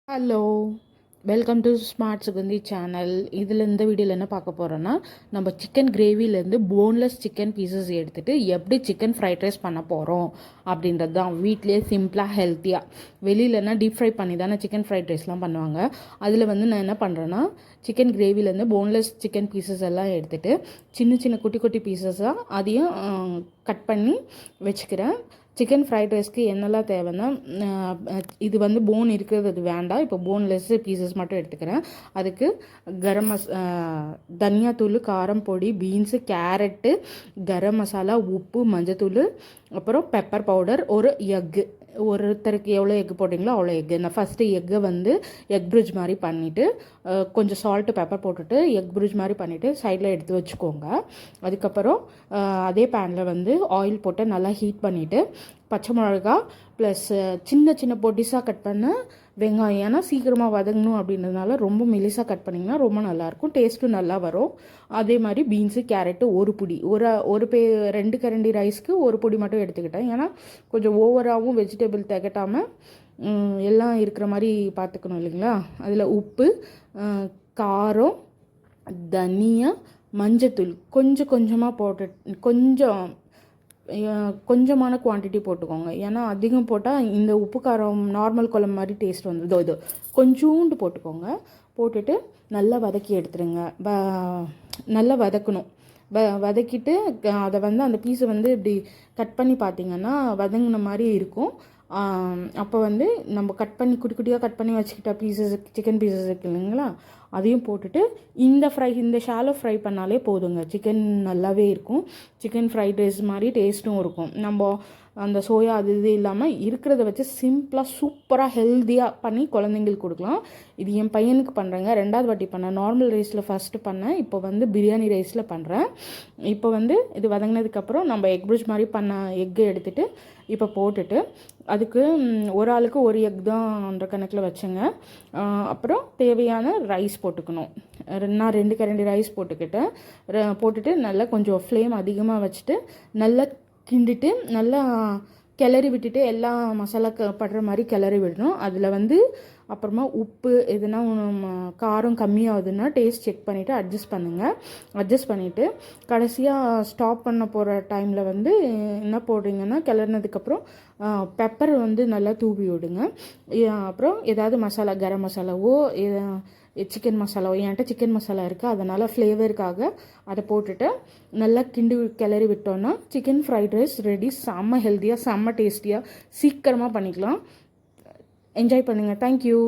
Hello, welcome to smart Suganthi channel. இதில் இந்த வீடியோவில் என்ன பார்க்க போகிறோன்னா, நம்ம சிக்கன் கிரேவிலேருந்து போன்லெஸ் சிக்கன் பீசஸ் எடுத்துகிட்டு எப்படி சிக்கன் ஃப்ரைட் ரைஸ் பண்ண போகிறோம் அப்படின்றது தான். வீட்லேயே சிம்பிளாக ஹெல்த்தியாக. வெளியிலனா டீப் ஃப்ரை பண்ணி தானே சிக்கன் ஃப்ரைட் ரைஸ்லாம் பண்ணுவாங்க. அதில் நான் என்ன பண்ணுறேன்னா, சிக்கன் கிரேவிலேருந்து போன்லெஸ் சிக்கன் பீசஸ் எல்லாம் எடுத்துகிட்டு சின்ன சின்ன குட்டி குட்டி பீசஸாக அதையும் கட் பண்ணி வச்சுக்கிறேன். சிக்கன் ஃப்ரைட் ரைஸ்க்கு என்னெல்லாம் தேவைன்னா, இது போன் இருக்கிறது அது வேண்டாம். இப்போ போன்லெஸ் பீசஸ் மட்டும் எடுத்துக்கிறேன். அதுக்கு கரம் தனியாத்தூள், காரம் பொடி, பீன்ஸு, கேரட்டு, கரம் மசாலா, உப்பு, மஞ்சத்தூள், அப்புறம் பெப்பர் பவுடர், ஒரு எக்கு. ஒருத்தருக்கு எவ்வளோ எக்கு போட்டிங்களோ அவ்வளோ எக்கு. நான் ஃபஸ்ட்டு எக்கை எக் ப்ரிட்ஜ் மாதிரி பண்ணிவிட்டு கொஞ்சம் சால்ட்டு பெப்பர் போட்டுட்டு எக் ப்ரிட்ஜ் மாதிரி பண்ணிவிட்டு சைடில் எடுத்து வச்சுக்கோங்க. அதுக்கப்புறம் அதே பேனில் ஆயில் போட்டு நல்லா ஹீட் பண்ணிவிட்டு பச்சை மிளகா ப்ளஸ் சின்ன சின்ன பொடிசாக கட் பண்ண வெங்காயம், ஏன்னா சீக்கிரமாக வதங்கணும் அப்படின்றதுனால ரொம்ப மெலிசாக கட் பண்ணிங்கன்னா ரொம்ப நல்லாயிருக்கும், டேஸ்ட்டும் நல்லா வரும். அதே மாதிரி பீன்ஸு, கேரட்டு ஒரு பொடி, ஒரு 2 கரண்டி ரைஸ்க்கு ஒரு பொடி மட்டும் எடுத்துக்கிட்டேன். ஏன்னா கொஞ்சம் ஓவராகவும் வெஜிடபிள் திகட்டாமல் எல்லாம் இருக்கிற மாதிரி பார்த்துக்கணும் இல்லைங்களா. அதில் உப்பு, காரம், தனியா, மஞ்சத்தூள் கொஞ்சம் கொஞ்சமாக போட்டு கொஞ்சமான குவான்டிட்டி போட்டுக்கோங்க. ஏன்னா அதிகம் போட்டால் இந்த உப்பு காரம் நார்மல் குழம்பு மாதிரி டேஸ்ட் வந்துடும். இது கொஞ்சோண்டு போட்டுக்கோங்க. போட்டுட்டு நல்லா வதக்கி எடுத்துருங்க. நல்லா வதக்கணும். வதக்கிட்டு அதை அந்த பீஸை இப்படி கட் பண்ணி பார்த்தீங்கன்னா வதங்கின மாதிரி இருக்கும். அப்போ நம்ம கட் பண்ணி குட்டி குட்டியாக கட் பண்ணி வச்சுக்கிட்ட பீசஸ், சிக்கன் பீசஸ் இருக்கு இல்லைங்களா, அதையும் போட்டுட்டு இந்த ஷாலோ ஃப்ரை பண்ணாலே போதுங்க. சிக்கன் நல்லாவே இருக்கும். சிக்கன் ஃப்ரைட் ரைஸ் மாதிரி டேஸ்ட்டும் இருக்கும். நம்ம அந்த சோயா அது இது இல்லாமல் இருக்கிறத வச்சு சிம்பிளாக சூப்பராக ஹெல்த்தியாக பண்ணி குழந்தைங்களுக்கு கொடுக்கலாம். இது என் பையனுக்கு பண்ணுறேங்க. 2வது வாட்டி பண்ணேன். நார்மல் ரைஸில் ஃபஸ்ட்டு பண்ணேன். இப்போ பிரியாணி ரைஸில் பண்ணுறேன். இப்போ இது வதங்கினதுக்கப்புறம் நம்ம எக் ப்ரிட்ஜ் மாதிரி பண்ண எக்கை எடுத்துகிட்டு இப்போ போட்டுட்டு அதுக்கு ஒரு ஆளுக்கு ஒரு எக் தான்ன்ற கணக்கில் வச்சுங்க. அப்புறம் தேவையான ரைஸ் போட்டுக்கணும். நான் 2 கரண்டி ரைஸ் போட்டுட்டு நல்லா கொஞ்சம் ஃப்ளேம் அதிகமாக வச்சுட்டு நல்லா கிண்டிட்டு நல்லா கிளறி விட்டுட்டு எல்லா மசாலா படுற மாதிரி கிளறி விடணும். அதில் அப்புறமா உப்பு எதுனா காரம் கம்மியாகுதுன்னா டேஸ்ட் செக் பண்ணிவிட்டு அட்ஜஸ்ட் பண்ணிவிட்டு கடைசியாக ஸ்டாப் பண்ண போகிற டைமில் என்ன போடுறீங்கன்னா, கிளறினதுக்கப்புறம் பெப்பர் நல்லா தூவி விடுங்க. அப்புறம் ஏதாவது மசாலா, கரம் மசாலாவோ சிக்கன் மசாலாவோ, என்கிட்ட சிக்கன் மசாலா இருக்குது, அதனால் ஃப்ளேவருக்காக அதை போட்டுட்டு நல்லா கிளறி விட்டோன்னா சிக்கன் ஃப்ரைட் ரைஸ் ரெடி. செம்ம ஹெல்த்தியாக, செம்ம டேஸ்டியாக, சீக்கிரமாக பண்ணிக்கலாம். என்ஜாய் பண்ணுங்கள். தேங்க்யூ.